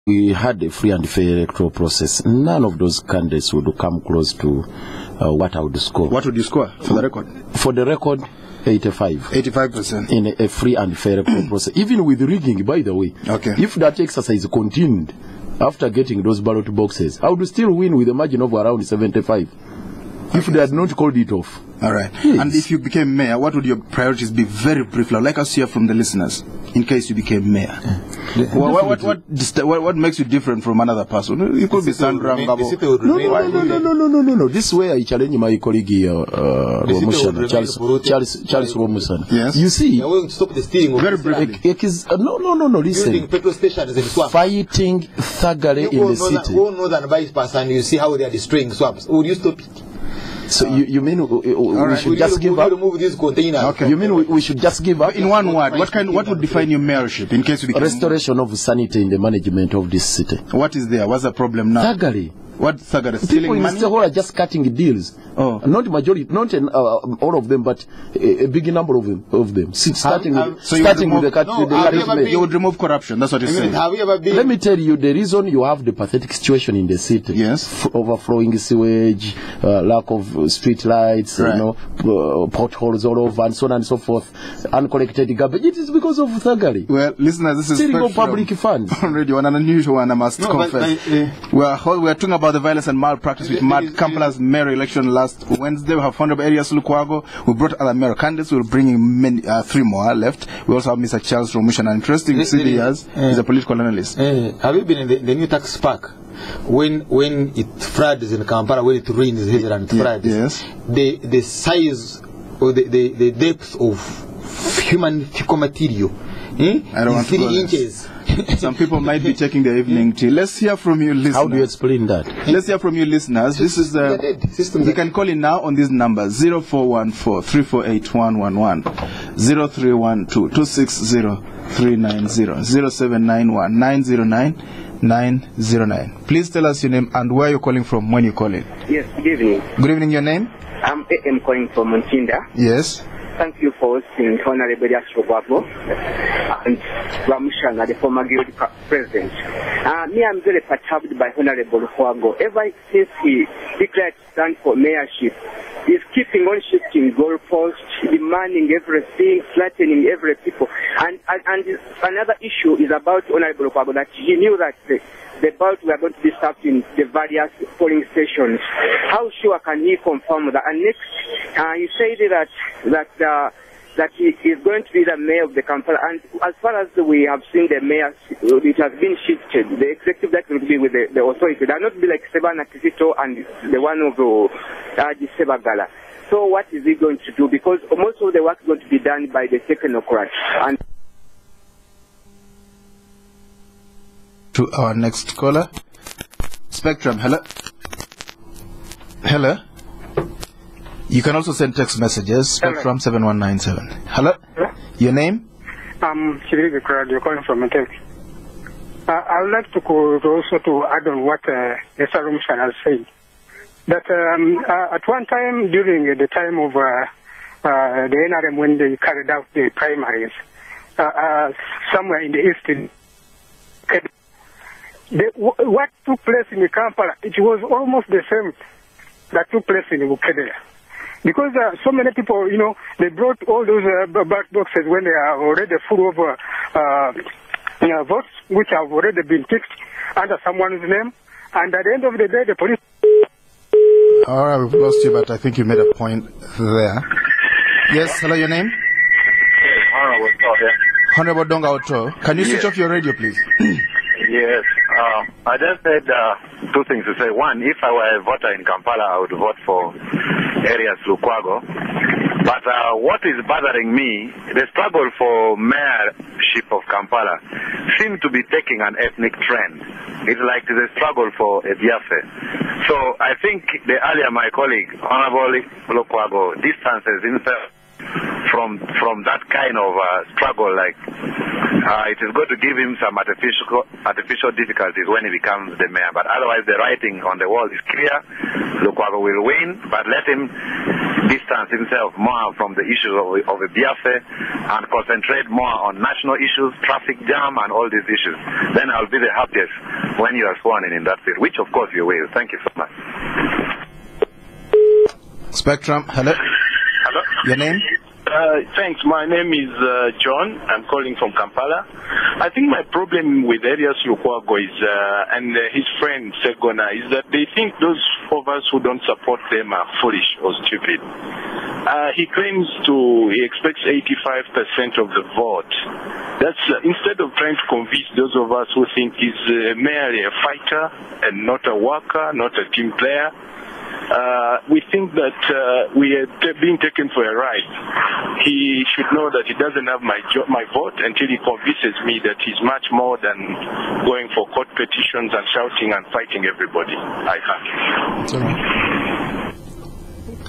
we had a free and fair electoral process, none of those candidates would come close to what I would score. What would you score for the record? For the record, 85% in a free and fair electoral process, even with rigging, by the way. Okay. If that exercise continued after getting those ballot boxes, I would still win with a margin of around 75 if they had not called it off. All right. Yes. And if you became mayor, what would your priorities be? Very briefly. I'd like us to hear from the listeners in case you became mayor. What makes you different from another person? You could be Sandra Ngabo. No. This is where I challenge my colleague Rwomushana, Charles Rwomushana. Yes. You see, stop the stealing. Very briefly. No. Listen. Petrol stations and swamps. Fighting thuggery in the city. Go northern bypass and you see how they are destroying swamps. Would you stop it? So you mean we should just give up? Remove these containers. Okay. You mean we should just give up? In one word, what would define your mayorship in case you become restoration of sanity in the management of this city? What is there? What's the problem now? Thuggery. What thuggery? People Stealing in money? Sahara are just cutting deals. Oh. Not majority, not all of them, but a big number of them. Starting with the you would remove corruption. That's what you're saying. Have you ever been? Let me tell you the reason you have the pathetic situation in the city. Yes. Overflowing sewage, lack of street lights, right. potholes all over, and so on and so forth. Uncollected garbage. It is because of thuggery. Well, listeners, this is stealing of public funds. Already an unusual one, I must confess. We are talking about the violence and malpractice which marred Kampala's mayor election last Wednesday. We have Feb Erias Lukwago. We brought other mayor candidates. We're bringing many, 3 more left. We also have Mr. Charles Rwomushana. Interesting to see he's a political analyst. Have you been in the new tax park? When it floods in Kampala, when it rains heavily and it floods, yes. The size or the depth of human fecal material I don't want 3 inches. Some people might be taking their evening tea. Let's hear from you, listeners. How do you explain that? Let's hear from you, listeners. This is you can call in now on these numbers: 0414 348 111, 0312 260 390, 0791 909 909. Please tell us your name and where you're calling from when you call in. Yes, good evening. Good evening, your name? I'm AM calling from Montinda. Yes. Thank you for hosting Honorable Erias Lukwago and Rwomushana, the former guild president. Me, I'm very perturbed by Honorable Lukwago. Ever since he declared to stand for mayorship, he's keeping on shifting goalposts, demanding everything, flattening every people. And another issue is about Honorable Lukwago, that he knew that the ballot were going to be stopped in the various polling stations. How sure can he confirm that? And next, he said that he is going to be the mayor of the Kampala. And as far as we have seen the mayor, it has been shifted. The executive that will be with the authority. They will not be like Sebana Kizito and the one of Sebagala. So what is he going to do? Because most of the work is going to be done by the technocrats. And to our next caller. Spectrum, hello? Hello? You can also send text messages. Spectrum 7197. Hello? Hello? Your name? I'm Chirigi Crowd. You're calling from Metek. I would like to also to add on what Mr. Rwomushana has said. That at one time during the time of the NRM when they carried out the primaries, somewhere in the east, what took place in Kampala, it was almost the same that took place in Bukedea. Because so many people, they brought all those ballot boxes when they are already full of votes, which have already been ticked under someone's name. And at the end of the day, the police... All right, we've lost you, but I think you made a point there. Yes, hello, your name? Honorable Oto. Honorable Donga Oto. Can you switch off your radio, please? Yes. I just had 2 things to say. One, if I were a voter in Kampala, I would vote for Erias Lukwago. But what is bothering me, the struggle for mayorship of Kampala seems to be taking an ethnic trend. It's like the struggle for a Biafra. So I think earlier my colleague, Honorable Lukwago, distances himself from that kind of struggle. Like it is going to give him some artificial difficulties when he becomes the mayor. But otherwise, the writing on the wall is clear. Lukwago will win, but let him distance himself more from the issues of the Biafra and concentrate more on national issues, traffic jam, and all these issues, then I'll be the happiest when you are sworn in that field, which of course you will. Thank you so much. Spectrum, hello. Hello. Your name? Thanks. My name is John. I'm calling from Kampala. I think my problem with Erias Lukwago is, and his friend Segona, is that they think those of us who don't support them are foolish or stupid. He claims he expects 85% of the vote. That's instead of trying to convince those of us who think he's merely a fighter and not a worker, not a team player. We think that we are being taken for a ride. He should know that he doesn't have my vote until he convinces me that he's much more than going for court petitions and shouting and fighting everybody. I can't.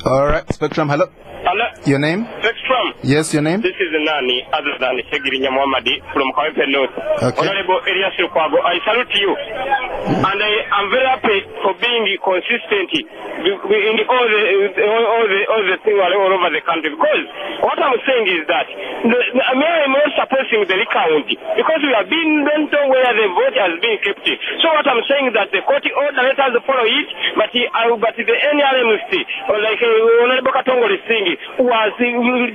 All right, Spectrum, hello. Hello. Your name? Spectrum. Yes, your name? This is Nani, other than Segirinya Muhammadi from Kawempe North. Okay. Honorable Erias Lukwago, I salute you. And I am very happy for being consistent in all the things all over the country. Because what I'm saying is that I'm not supporting the recount because we have don't know where the vote has been kept. So what I'm saying is that the court order, let us follow it, but the NRMC, or like Honorable Katongo is saying, was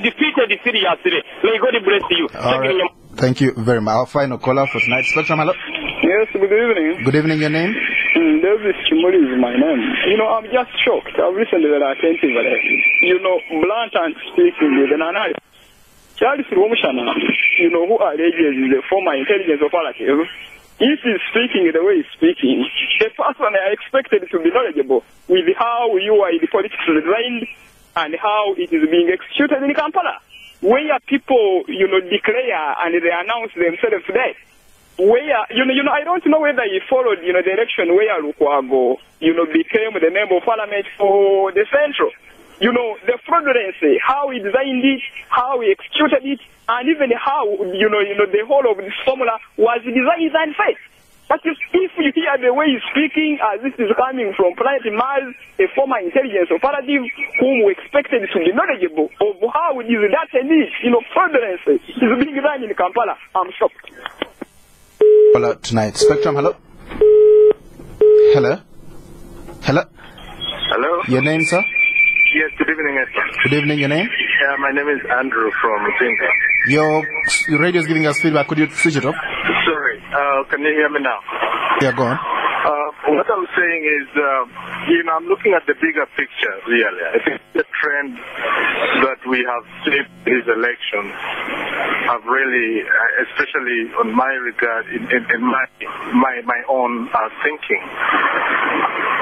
defeated seriously. May God bless you. Right. Thank you very much. Our final caller for tonight. Spectrum, hello. Yes, good evening. Good evening, your name? David Chimoli is my name. I'm just shocked. I've listened very attentively. Blunt and speaking with an analyst. Charles Rwomushana, who alleges is the former intelligence operative. If he's speaking the way he's speaking, the person I expected to be knowledgeable with how you are in the politics designed and how it is being executed in Kampala, where people, declare and they announce themselves dead. Where, I don't know whether he followed, the election where Lukwago, became the member of parliament for the central. The fraudulency, how he designed it, how he executed it, and even how, the whole of this formula was designed and faith. But if you hear the way he's speaking, as this is coming from Planet Mars, a former intelligence operative, whom we expected to be knowledgeable of how it is that and this, fraudulency is being done in Kampala, I'm shocked. Hello tonight. Spectrum, hello. Hello. Hello. Hello. Your name, sir? Yes, good evening, Edmond. Good evening, your name? Yeah, my name is Andrew from Zinga. Your radio is giving us feedback. Could you switch it off? Sorry, can you hear me now? Yeah, go on. What I'm saying is, I'm looking at the bigger picture, really. I think the trend that we have seen these elections have really, especially on my regard, in my own thinking,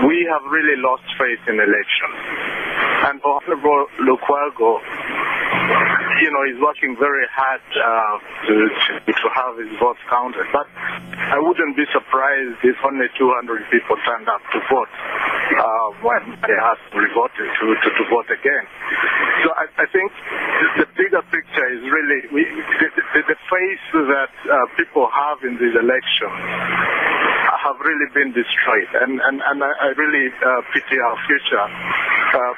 we have really lost faith in elections. And Honorable Lukwago, he's working very hard to have his votes counted. But I wouldn't be surprised if only 200 people turned up to vote when they have revoted to vote again. So I think the bigger picture is really the faith that people have in these elections have really been destroyed. And I really pity our future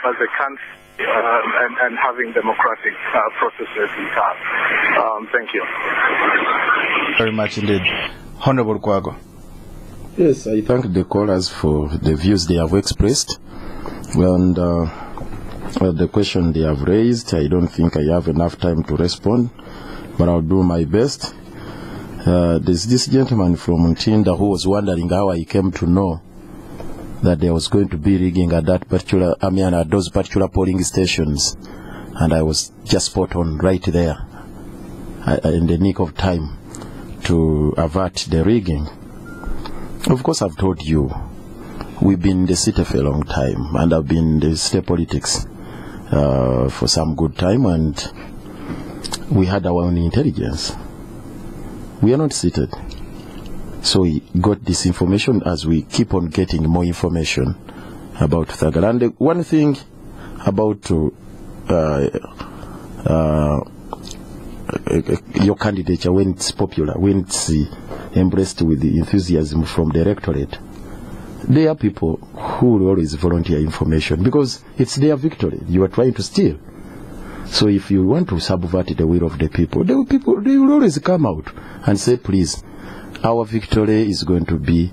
as a country. And having democratic processes in town. Thank you. Very much indeed. Honorable Lukwago. Yes, I thank the callers for the views they have expressed. And the question they have raised, I don't think I have enough time to respond, but I'll do my best. There's this gentleman from Ntinda who was wondering how I came to know that there was going to be rigging at that particular, at those particular polling stations, and I was just spot on right there, in the nick of time, to avert the rigging. Of course, I've told you, we've been in the city for a long time, and I've been in the state politics for some good time, and we had our own intelligence. We are not seated. So we got this information as we keep on getting more information about Thagala. And one thing about your candidature, when it's popular, when it's embraced with the enthusiasm from the electorate, There are people who will always volunteer information because it's their victory. You are trying to steal. So if you want to subvert the will of the people, they will always come out and say, please, our victory is going to be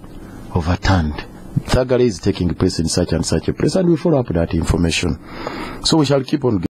overturned. Thuggery is taking place in such and such a place, and we follow up that information. So we shall keep on